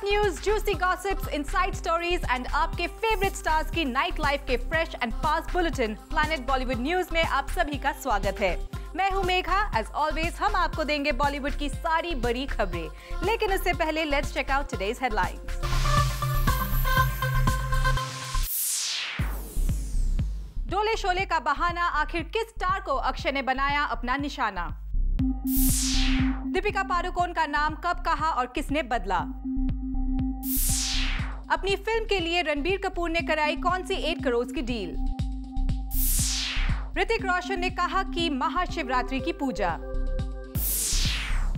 News, juicy gossips, inside stories and आपके favourite stars की night life के fresh and fast bulletin planet Bollywood news में आप सभी का स्वागत है। मैं हूं मेघा। एज ऑलवेज हम आपको देंगे बॉलीवुड की सारी बड़ी खबरें, लेकिन उससे पहले let's check out today's headlines. डोले शोले का बहाना, आखिर किस स्टार को अक्षय ने बनाया अपना निशाना? दीपिका पादुकोण का नाम कब कहा और किसने बदला? अपनी फिल्म के लिए रणबीर कपूर ने कराई कौन सी 8 करोड़ की डील? ऋतिक रोशन ने कहा कि महाशिवरात्रि की पूजा।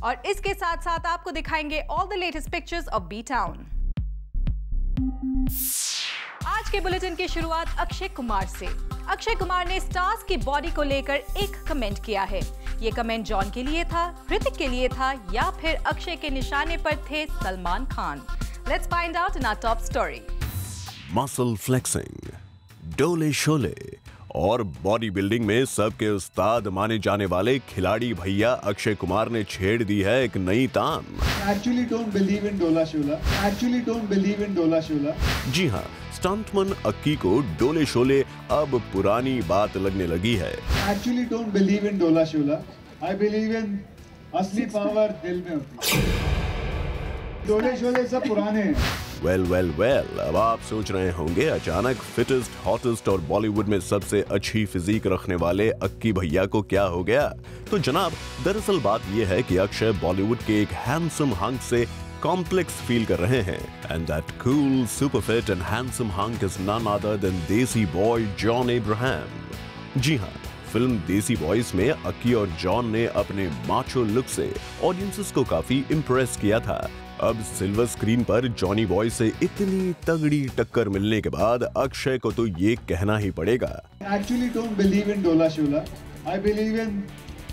और इसके साथ साथ आपको दिखाएंगे all the latest pictures of B town. आज के बुलेटिन की शुरुआत अक्षय कुमार से। अक्षय कुमार ने स्टार्स की बॉडी को लेकर एक कमेंट किया है। ये कमेंट जॉन के लिए था, ऋतिक के लिए था या फिर अक्षय के निशाने पर थे Salman Khan? Let's find out in our top story. Muscle flexing, डोले शोले और बॉडी बिल्डिंग में सबके उस्ताद माने जाने वाले खिलाड़ी भैया अक्षय कुमार ने छेड़ दी है एक नई तान। Actually don't believe in डोला शोला। Actually don't believe in डोला शोला। जी हाँ, स्टंटमैन अक्की को डोले शोले अब पुरानी बात लगने लगी है। Actually don't believe in डोला शोला। I believe in असली पावर दिल में होती है। डोले शोले सब पुराने हैं। वेल, अब आप सोच रहे होंगे अचानक फिटेस्ट, हॉटेस्ट और बॉलीवुड में सबसे अच्छी फिजिक रखने वाले अक्की भैया को क्या हो गया? तो जनाब, दरअसल बात यह है कि अक्षय बॉलीवुड के एक हैंडसम हंक से कॉम्प्लेक्स फील कर रहे हैं। And that cool, super fit and handsome hunk is none other than desi boy John Abraham. जी हाँ, फिल्म देसी बॉयज में अक्की और जॉन ने अपने माचो लुक से ऑडियंसेस को काफी इम्प्रेस किया था। अब सिल्वर स्क्रीन पर जॉनी बॉय से इतनी तगड़ी टक्कर मिलने के बाद अक्षय को तो ये कहना ही पड़ेगा। Actually don't believe in डोला शोला। I believe in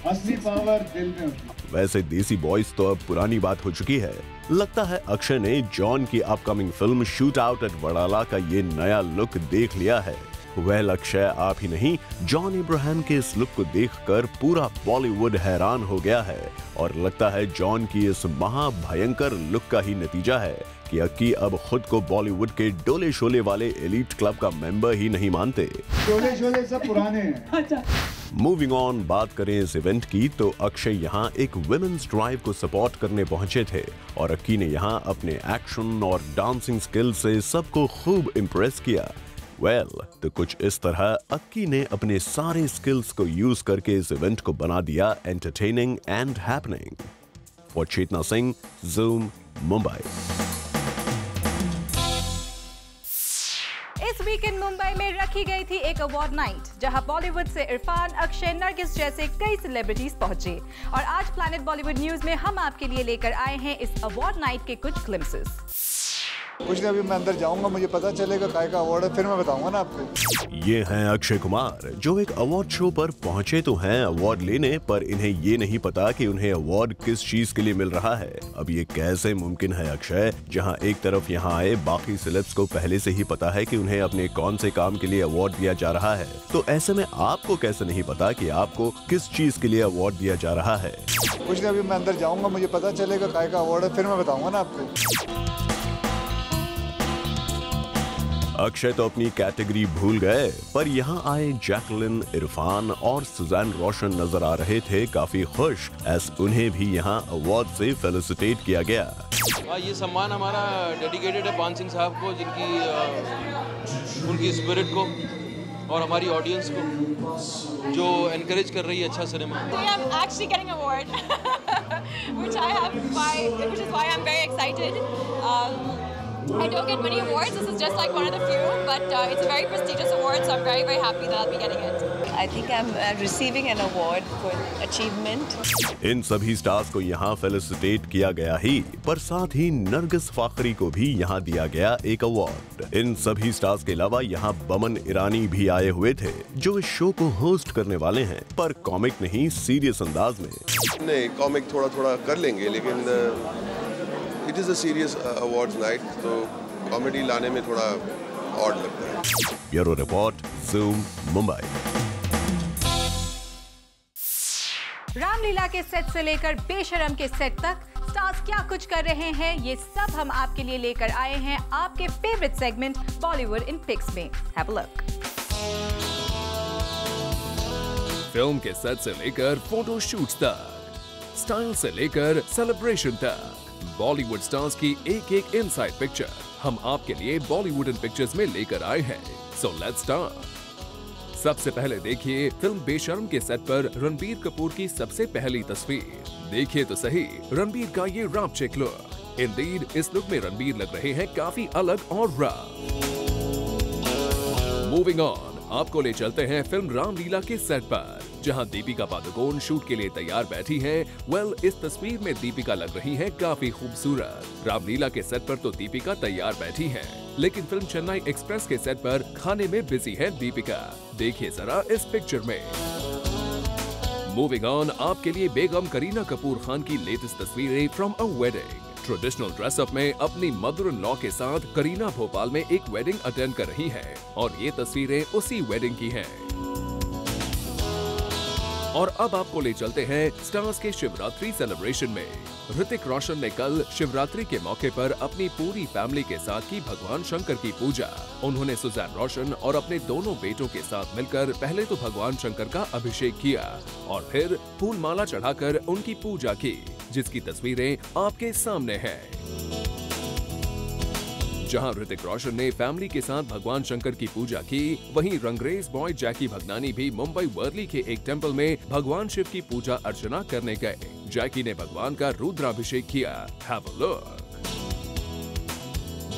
असली पावर दिल में होती है। वैसे देसी बॉयज तो अब पुरानी बात हो चुकी है। लगता है अक्षय ने जॉन की upcoming film shoot out at Wadala का ये नया लुक देख लिया है। वेल, अक्षय आप ही नहीं, जॉन अब्राहम के इस लुक को देखकर पूरा बॉलीवुड हैरान हो गया है। और लगता है जॉन की इस महाभयंकर लुक का ही नतीजा है कि अक्की अब खुद को बॉलीवुड के डोले शोले वाले एलीट क्लब का मेंबर ही नहीं मानते। डोले शोले सब पुराने हैं। मूविंग ऑन, बात करें इस इवेंट की तो अक्षय यहाँ एक वुमेन्स ड्राइव को सपोर्ट करने पहुंचे थे और अक्की ने यहाँ अपने एक्शन और डांसिंग स्किल से सबको खूब इम्प्रेस किया। तो कुछ इस तरह अक्की ने अपने सारे स्किल्स को यूज करके इस इवेंट को बना दिया entertaining and happening. For Chetna Singh, Zoom, Mumbai. इस वीकेंड मुंबई में रखी गई थी एक अवार्ड नाइट, जहां बॉलीवुड से इरफान, अक्षय, नरगिस जैसे कई सेलिब्रिटीज पहुंचे। और आज प्लैनेट बॉलीवुड न्यूज में हम आपके लिए लेकर आए हैं इस अवार्ड नाइट के कुछ ग्लिम्सेस। कुछ नहीं, अभी मैं अंदर जाऊंगा, मुझे पता चलेगा काय का अवार्ड है, फिर मैं बताऊंगा ना आपको। ये हैं अक्षय कुमार, जो एक अवार्ड शो पर पहुंचे तो हैं अवार्ड लेने, पर इन्हें ये नहीं पता कि उन्हें अवार्ड किस चीज के लिए मिल रहा है। अब ये कैसे मुमकिन है अक्षय, जहां एक तरफ यहाँ आए बाकी सेलेब्स को पहले से ही पता है कि उन्हें अपने कौन से काम के लिए अवार्ड दिया जा रहा है, तो ऐसे में आपको कैसे नहीं पता कि आपको किस चीज के लिए अवार्ड दिया जा रहा है? कुछ नहीं, अभी मैं अंदर जाऊंगा, मुझे पता चलेगा काय का अवार्ड है, फिर मैं बताऊंगा ना आपको। अक्षय तो अपनी कैटेगरी भूल गए, पर यहाँ आए जैकलिन, इरफान और सुजैन रोशन नजर आ रहे थे काफी खुश, एस उन्हें भी यहाँ अवार्ड से फेलिसिटेट किया गया। ये सम्मान हमारा डेडिकेटेड है पान सिंह साहब को, उनकी स्पिरिट को और हमारी ऑडियंस को जो एनकरेज कर रही है अच्छा cinema. I'm actually getting an award, which is why I'm very excited. I don't get many awards. This is just like one of the few, but it's a very prestigious award, so I'm very, very happy that I'll be getting it. I think I'm receiving an award for achievement. इन सभी stars को यहाँ felicitate किया गया ही, पर साथ ही नरगिस फाखरी को भी यहाँ दिया गया एक अवार्ड। इन सभी स्टार्स के अलावा यहाँ बमन ईरानी भी आए हुए थे, जो इस शो को होस्ट करने वाले हैं, पर कॉमिक नहीं, सीरियस अंदाज में। नहीं, कॉमिक थोड़ा थोड़ा कर लेंगे, लेकिन it is a serious awards night, तो कॉमेडी लाने में थोड़ा ऑड लगता है। Bureau report, zoom, Mumbai. Ramlila के सेट से लेकर बेशरम के सेट तक स्टार्स क्या कुछ कर रहे हैं, ये सब हम आपके लिए लेकर आए हैं आपके फेवरेट सेगमेंट बॉलीवुड इन पिक्स में। Have a look. फिल्म के सेट से लेकर फोटो शूट्स तक, स्टाइल से लेकर सेलिब्रेशन तक, बॉलीवुड स्टार्स की एक एक इनसाइड पिक्चर हम आपके लिए बॉलीवुड इन पिक्चर्स में लेकर आए हैं। So let's start. सबसे पहले देखिए फिल्म बेशर्म के सेट पर रणबीर कपूर की सबसे पहली तस्वीर। देखिए तो सही रणबीर का ये रॉप चिक लुक। इंडीड इस लुक में रणबीर लग रहे हैं काफी अलग और रॉप। मूविंग ऑन, आपको ले चलते हैं फिल्म रामलीला के सेट पर, जहां दीपिका पादुकोण शूट के लिए तैयार बैठी हैं। इस तस्वीर में दीपिका लग रही हैं काफी खूबसूरत। रामलीला के सेट पर तो दीपिका तैयार बैठी हैं, लेकिन फिल्म चेन्नई एक्सप्रेस के सेट पर खाने में बिजी है दीपिका। देखिए जरा इस पिक्चर में। मूविंग ऑन, आपके लिए बेगम करीना कपूर खान की लेटेस्ट तस्वीरें from a wedding. Traditional dress up में अपनी मदर इन लॉ के साथ करीना भोपाल में एक वेडिंग अटेंड कर रही हैं और ये तस्वीरें उसी वेडिंग की हैं। और अब आपको ले चलते हैं स्टार्स के शिवरात्रि सेलिब्रेशन में। ऋतिक रोशन ने कल शिवरात्रि के मौके पर अपनी पूरी फैमिली के साथ की भगवान शंकर की पूजा। उन्होंने सुजैन रोशन और अपने दोनों बेटों के साथ मिलकर पहले तो भगवान शंकर का अभिषेक किया और फिर फूल माला चढ़ाकर उनकी पूजा की, जिसकी तस्वीरें आपके सामने हैं। जहां ऋतिक रोशन ने फैमिली के साथ भगवान शंकर की पूजा की, वहीं रंगरेज बॉय जैकी भगनानी भी मुंबई वर्ली के एक टेंपल में भगवान शिव की पूजा अर्चना करने गए। जैकी ने भगवान का रुद्राभिषेक किया। Have a look.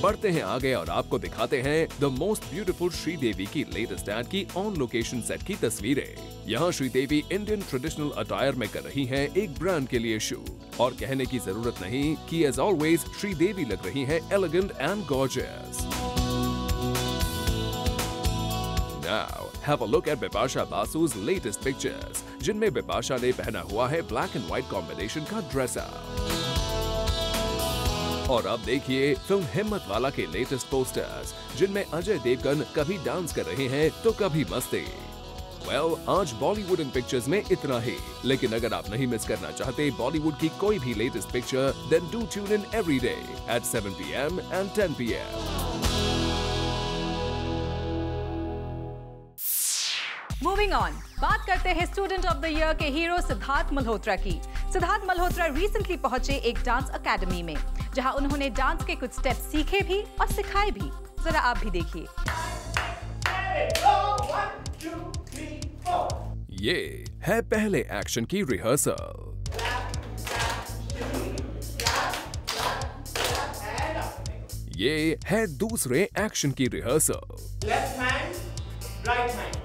बढ़ते हैं आगे और आपको दिखाते हैं द मोस्ट ब्यूटीफुल श्रीदेवी की लेटेस्ट एड की ऑन लोकेशन सेट की तस्वीरें। यहाँ श्रीदेवी इंडियन ट्रेडिशनल अटायर में कर रही हैं एक ब्रांड के लिए शूट, और कहने की जरूरत नहीं कि एज ऑलवेज श्रीदेवी लग रही हैं elegant and gorgeous. Now have a look at Bipasha Basu's latest pictures, जिनमें बिपाशा ने पहना हुआ है ब्लैक एंड व्हाइट कॉम्बिनेशन का ड्रेसअप। और अब देखिए फिल्म हिम्मत वाला के लेटेस्ट पोस्टर्स, जिनमें अजय देवगन कभी डांस कर रहे हैं तो कभी मस्ती। आज बॉलीवुड इन पिक्चर्स में इतना ही, लेकिन अगर आप नहीं मिस करना चाहते बॉलीवुड की कोई भी latest picture, then do tune in every day at 7 PM and 10 PM। Moving on, बात करते हैं स्टूडेंट ऑफ द ईयर के हीरो सिद्धार्थ मल्होत्रा की। सिद्धार्थ मल्होत्रा रिसेंटली पहुंचे एक डांस अकेडमी में, जहां उन्होंने डांस के कुछ स्टेप्स सीखे भी और सिखाए भी। जरा आप भी देखिए। ये है पहले एक्शन की रिहर्सल। ये है दूसरे एक्शन की rehearsal. Left hand right hand,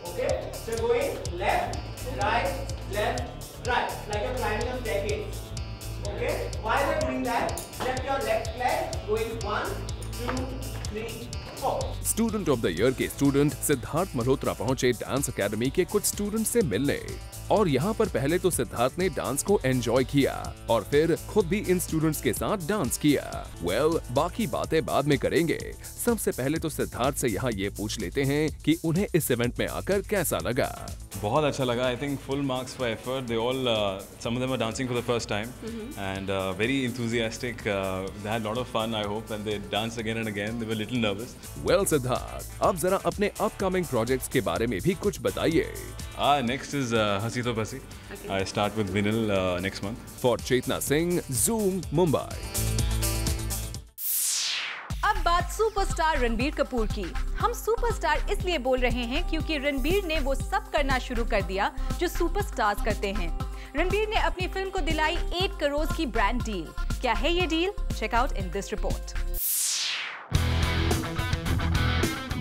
okay, so going left right like you're climbing a staircase, okay, while you're doing that lift your left leg going 1 2 3 4। Student of the year के student Siddharth Malhotra पहुंचे dance academy के कुछ student से मिलने, और यहाँ पर पहले तो सिद्धार्थ ने डांस को एंजॉय किया और फिर खुद भी इन स्टूडेंट्स के साथ डांस किया। बाकी बातें बाद में करेंगे। सबसे पहले तो सिद्धार्थ से यहाँ ये पूछ लेते हैं कि उन्हें इस इवेंट में आकर कैसा लगा। बहुत अच्छा लगा। I think full marks for effort. They all some of them are dancing for the first time and very enthusiastic. They had a lot of fun, I hope, and they danced again and again. They were a little nervous. Siddharth, अब जरा अपने upcoming projects के बारे में भी कुछ बताइए। Next is Hasi To Basi. Okay. I start with Vinyl next month. For Chetna Singh, Zoom, Mumbai. अब बात सुपरस्टार रणबीर कपूर की। हम सुपरस्टार इसलिए बोल रहे हैं क्योंकि रणबीर ने वो सब करना शुरू कर दिया जो सुपरस्टार्स करते हैं। रणबीर ने अपनी फिल्म को दिलाई 8 करोड़ की ब्रांड डील। क्या है ये deal? Check out in this report.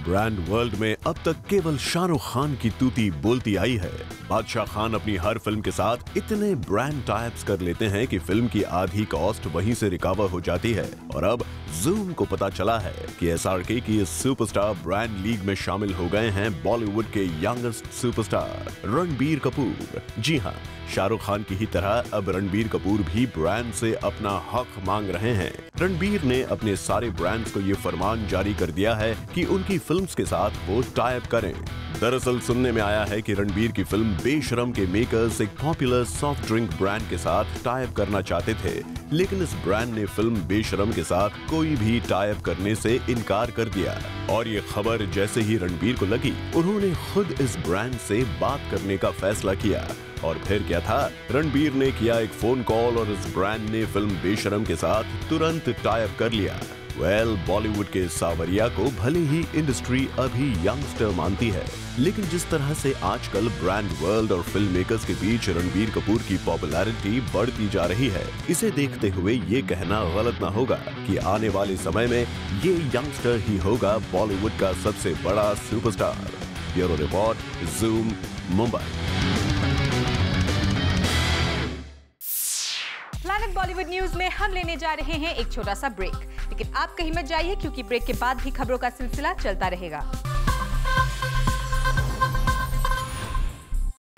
Brand world में अब तक केवल शाहरुख खान की तूती बोलती आई है। बादशाह खान अपनी हर फिल्म के साथ इतने ब्रांड टाइप्स कर लेते हैं कि फिल्म की आधी कॉस्ट वहीं से रिकवर हो जाती है। और अब जूम को पता चला है कि SRK की इस सुपरस्टार ब्रांड लीग में शामिल हो गए हैं बॉलीवुड के यंगेस्ट सुपरस्टार रणबीर कपूर। जी हाँ, शाहरुख खान की ही तरह अब रणबीर कपूर भी ब्रांड से अपना हक मांग रहे हैं। रणबीर ने अपने सारे ब्रांड्स को ये फरमान जारी कर दिया है कि उनकी फिल्म्स के साथ वो टाई अप करें। दरअसल सुनने में आया है कि रणबीर की फिल्म बेशरम के मेकर्स एक पॉपुलर सॉफ्ट ड्रिंक ब्रांड के साथ टाई अप करना चाहते थे, लेकिन इस ब्रांड ने फिल्म बेशरम के साथ कोई भी टाई अप करने से इनकार कर दिया। और ये खबर जैसे ही रणबीर को लगी, उन्होंने खुद इस ब्रांड से बात करने का फैसला किया। और फिर क्या था, रणबीर ने किया एक फोन कॉल और इस ब्रांड ने फिल्म बेशरम के साथ तुरंत टाई अप कर लिया। बॉलीवुड के सावरिया को भले ही इंडस्ट्री अभी यंगस्टर मानती है, लेकिन जिस तरह से आजकल ब्रांड वर्ल्ड और फिल्म मेकर्स के बीच रणबीर कपूर की पॉपुलैरिटी बढ़ती जा रही है, इसे देखते हुए ये कहना गलत ना होगा कि आने वाले समय में ये यंगस्टर ही होगा बॉलीवुड का सबसे बड़ा superstar. Bureau report, zoom, Mumbai. Planet Bollywood news में हम लेने जा रहे हैं एक छोटा सा ब्रेक, लेकिन आप कहीं मत जाइए क्योंकि ब्रेक के बाद भी खबरों का सिलसिला चलता रहेगा।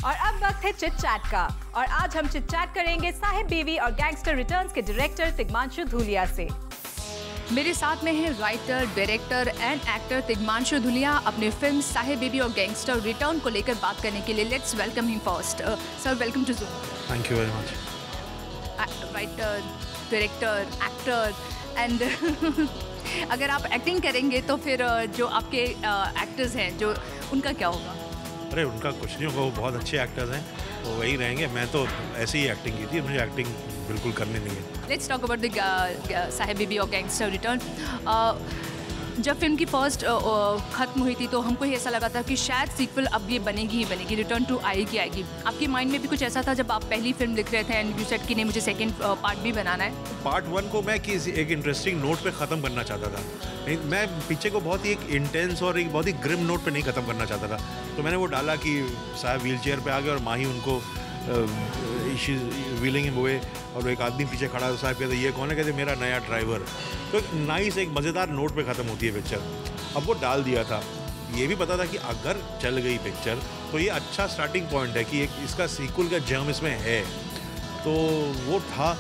और अब वक्त है चिट चैट का, और आज हम चिट चैट करेंगे साहिब बीवी और गैंगस्टर रिटर्न्स के डायरेक्टर तिग्मांशु धूलिया से। मेरे साथ में है writer, director and actor Tigmanshu Dhulia अपने film Sahib Biwi Aur gangster return को लेकर बात करने के लिए। Let's welcome him first. Sir, welcome to Zoom. Thank you very much. Writer, director, actor and अगर आप एक्टिंग करेंगे तो फिर जो आपके एक्टर्स हैं जो उनका क्या होगा? अरे उनका कुछ नहीं होगा, वो बहुत अच्छे एक्टर्स हैं, वो वही रहेंगे। मैं तो ऐसे ही एक्टिंग की थी, मुझे एक्टिंग बिल्कुल करनी नहीं है। Let's talk about the Sahib Biwi Aur gangster return. जब फिल्म की फर्स्ट खत्म हुई थी तो हमको ही ऐसा लगा था कि शायद सीक्वल अब ये बनेगी ही बनेगी, रिटर्न टू आएगी। आपके माइंड में भी कुछ ऐसा था जब आप पहली फिल्म लिख रहे थे एंड यू सेड कि नहीं मुझे सेकंड पार्ट भी बनाना है? पार्ट 1 को मैं किसी एक इंटरेस्टिंग नोट पे ख़त्म करना चाहता था। मैं पिक्चर को बहुत ही एक इंटेंस और एक बहुत ही ग्रिम नोट पे नहीं ख़त्म करना चाहता था, तो मैंने वो डाला कि साहब व्हील चेयर पर आ गए और माही उनको व्हीलिंग हिम हुए और एक आदमी पीछे खड़ा, तो साहब कहते ये कौन है? कहते मेरा नया ड्राइवर। तो एक नाइस, एक मज़ेदार नोट पे ख़त्म होती है पिक्चर। अब वो डाल दिया था, ये भी पता था कि अगर चल गई पिक्चर तो ये अच्छा स्टार्टिंग पॉइंट है कि एक इसका सीक्वल का जर्म इसमें है, तो वो था।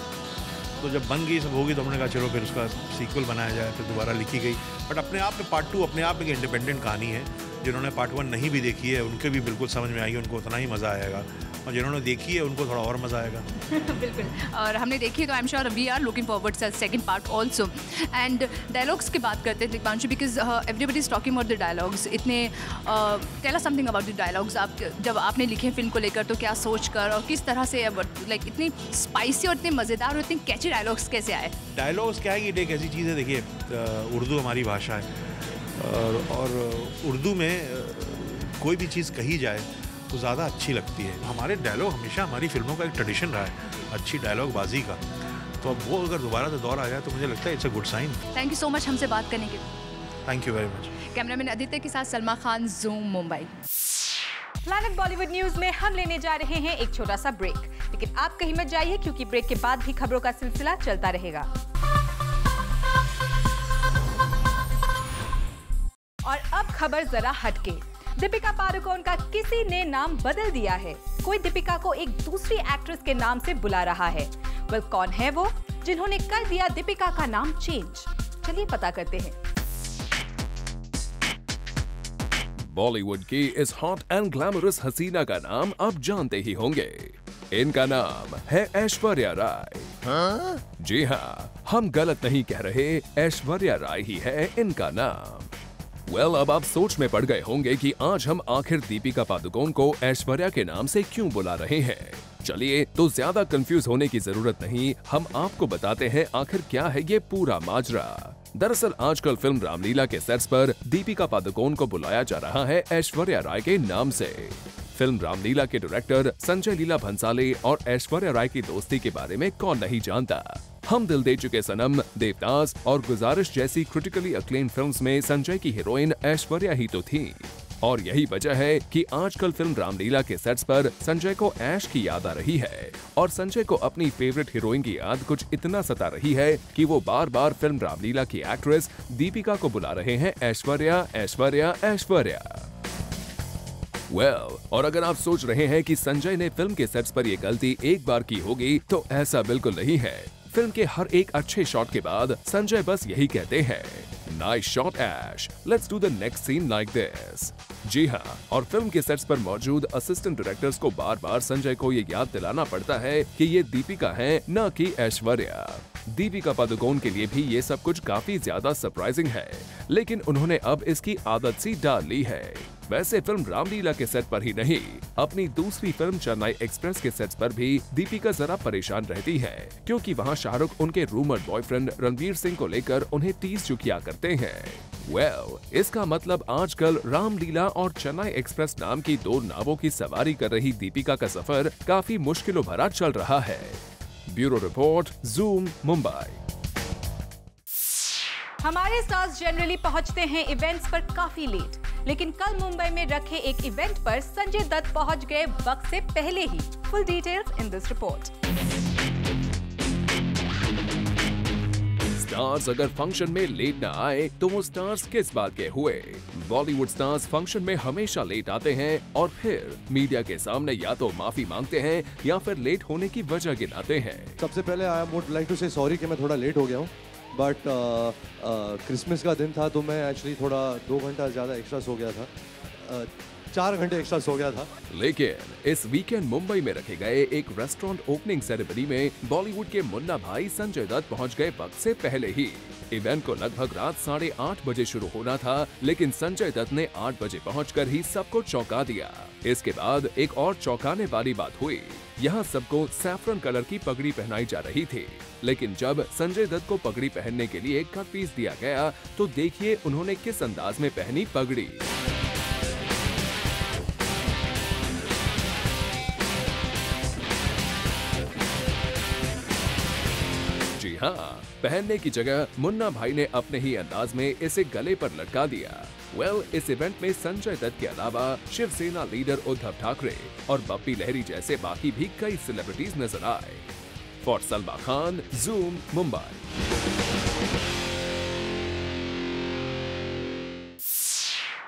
तो जब बन गई सब होगी तो हमने कहा चलो फिर उसका सीक्वल बनाया जाए, फिर दोबारा लिखी गई। बट अपने आप में पार्ट 2 अपने आप एक इंडिपेंडेंट कहानी है। जिन्होंने पार्ट 1 नहीं भी देखी है उनके भी बिल्कुल समझ में आएगी, उनको उतना ही मज़ा आएगा, और जिन्होंने देखी है उनको थोड़ा और मज़ा आएगा। बिल्कुल, और हमने देखी है तो I am sure we are looking forward to second part also. And dialogues की बात करते हैं Tigmanshu, because everybody is talking about the dialogues. इतने tell us something about the dialogues. आप जब आपने लिखे फिल्म को लेकर तो क्या सोच कर और किस तरह से लाइक इतनी स्पाइसी और इतने मज़ेदार और इतने कैची डायलॉग्स कैसे आए? डायलॉग्स क्या है कि एक ऐसी चीज़ है, देखिए उर्दू हमारी भाषा है और उर्दू में कोई भी चीज़ कही जाए तो ज़्यादा अच्छी लगती है। हमारे डायलॉग हमेशा हमारी फिल्मों का एक ट्रेडिशन रहा है अच्छी डायलॉग बाजी का, तो अब वो अगर दोबारा से दौर आ जाए तो मुझे लगता है it's a good sign. Thank you so much हमसे बात करने के लिए। Thank you very much. Cameraman Aditya के साथ Salma Khan, Zoom, Mumbai. Planet Bollywood news में हम लेने जा रहे हैं एक छोटा सा ब्रेक, लेकिन आप कहीं मत जाइए क्योंकि ब्रेक के बाद भी खबरों का सिलसिला चलता रहेगा। और अब खबर जरा हटके। दीपिका पादुकोण का किसी ने नाम बदल दिया है। कोई दीपिका को एक दूसरी एक्ट्रेस के नाम से बुला रहा है। वेल, कौन है वो जिन्होंने कर दिया दीपिका का नाम चेंज? चलिए पता करते हैं। बॉलीवुड की इस हॉट एंड ग्लैमरस हसीना का नाम आप जानते ही होंगे। इनका नाम है ऐश्वर्या राय। जी हाँ, हम गलत नहीं कह रहे, ऐश्वर्या राय ही है इनका नाम। अब आप सोच में पड़ गए होंगे कि आज हम आखिर दीपिका पादुकोण को ऐश्वर्या के नाम से क्यों बुला रहे हैं। चलिए, तो ज्यादा कंफ्यूज होने की जरूरत नहीं, हम आपको बताते हैं आखिर क्या है ये पूरा माजरा। दरअसल आजकल फिल्म रामलीला के सेट्स पर दीपिका पादुकोण को बुलाया जा रहा है ऐश्वर्या राय के नाम से। फिल्म रामलीला के डायरेक्टर संजय लीला भंसाली और ऐश्वर्या राय की दोस्ती के बारे में कौन नहीं जानता। हम दिल दे चुके सनम, देवदास और गुजारिश जैसी क्रिटिकली अक्लेम्ड फिल्म्स में संजय की हीरोइन ऐश्वर्या ही तो थी। और यही वजह है कि आजकल फिल्म रामलीला के सेट्स पर संजय को ऐश की याद आ रही है और संजय को अपनी फेवरेट हीरोइन की याद कुछ इतना सता रही है कि वो बार बार फिल्म रामलीला की एक्ट्रेस दीपिका को बुला रहे हैं ऐश्वर्या, ऐश्वर्या, ऐश्वर्या। और अगर आप सोच रहे हैं कि संजय ने फिल्म के सेट्स पर ये गलती एक बार की होगी, तो ऐसा बिल्कुल नहीं है। फिल्म के हर एक अच्छे शॉट के बाद संजय बस यही कहते हैं, Nice shot, Ash. Let's do the next scene like this. जी हाँ, और फिल्म के सेट्स पर मौजूद असिस्टेंट डायरेक्टर्स को बार बार संजय को ये याद दिलाना पड़ता है कि ये दीपिका है, न कि ऐश्वर्या। दीपिका पादुकोण के लिए भी ये सब कुछ काफी ज्यादा सरप्राइजिंग है, लेकिन उन्होंने अब इसकी आदत सी डाल ली है। वैसे फिल्म रामलीला के सेट पर ही नहीं, अपनी दूसरी फिल्म चेन्नई एक्सप्रेस के सेट्स पर भी दीपिका जरा परेशान रहती है, क्योंकि वहाँ शाहरुख उनके रूमर्ड बॉयफ्रेंड रणवीर सिंह को लेकर उन्हें टीज जो किया करते हैं। इसका मतलब आजकल रामलीला और चेन्नई एक्सप्रेस नाम की दो नावों की सवारी कर रही दीपिका का सफर काफी मुश्किलों भरा चल रहा है। Bureau report, zoom, Mumbai. हमारे स्टार्स जनरली पहुंचते हैं इवेंट्स पर काफी लेट, लेकिन कल मुंबई में रखे एक इवेंट पर संजय दत्त पहुंच गए वक्त से पहले ही। Full details in this report. Stars अगर फंक्शन में लेट न आए तो वो स्टार्स किस बात के हुए? बॉलीवुड स्टार्स फंक्शन में हमेशा लेट आते हैं और फिर मीडिया के सामने या तो माफी मांगते हैं या फिर लेट होने की वजह गिनाते हैं। सबसे पहले आई वुड लाइक टू से सॉरी कि मैं थोड़ा लेट हो गया हूँ, बट क्रिसमस का दिन था तो मैं एक्चुअली थोड़ा 2 घंटा ज़्यादा एक्स्ट्रा सो गया था, 4 घंटे एक्स्ट्रा सो गया था। लेकिन इस वीकेंड मुंबई में रखे गए एक रेस्टोरेंट ओपनिंग सेरेमनी में बॉलीवुड के मुन्ना भाई संजय दत्त पहुंच गए वक्त से पहले ही। इवेंट को लगभग रात 8:30 बजे शुरू होना था, लेकिन संजय दत्त ने 8 बजे पहुंचकर ही सबको चौंका दिया। इसके बाद एक और चौंकाने वाली बात हुई। यहाँ सबको सैफरन कलर की पगड़ी पहनाई जा रही थी, लेकिन जब संजय दत्त को पगड़ी पहनने के लिए कट पीस दिया गया तो देखिए उन्होंने किस अंदाज में पहनी पगड़ी। जी हाँ, पहनने की जगह मुन्ना भाई ने अपने ही अंदाज में इसे गले पर लटका दिया। इस इवेंट में संजय दत्त के अलावा शिवसेना लीडर उद्धव ठाकरे और बप्पी लहरी जैसे बाकी भी कई सेलिब्रिटीज नजर आए। For Salma Khan, Zoom, Mumbai.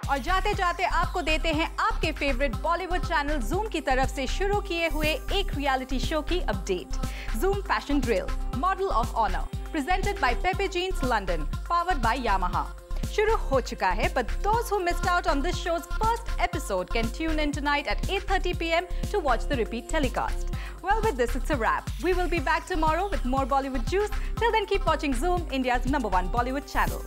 और जाते जाते आपको देते हैं आपके फेवरेट बॉलीवुड चैनल ज़ूम की तरफ से शुरू किए हुए एक रियलिटी शो की update. Zoom fashion drill, model of honour, presented by Pepe Jeans London, powered by Yamaha. शुरू हो चुका है, but those who missed out on this show's first episode can tune in tonight at 8:30 p.m. to watch the repeat telecast. Well, with this, it's a wrap. We will be back tomorrow with more Bollywood juice. Till then, keep watching Zoom, India's #1 Bollywood channel.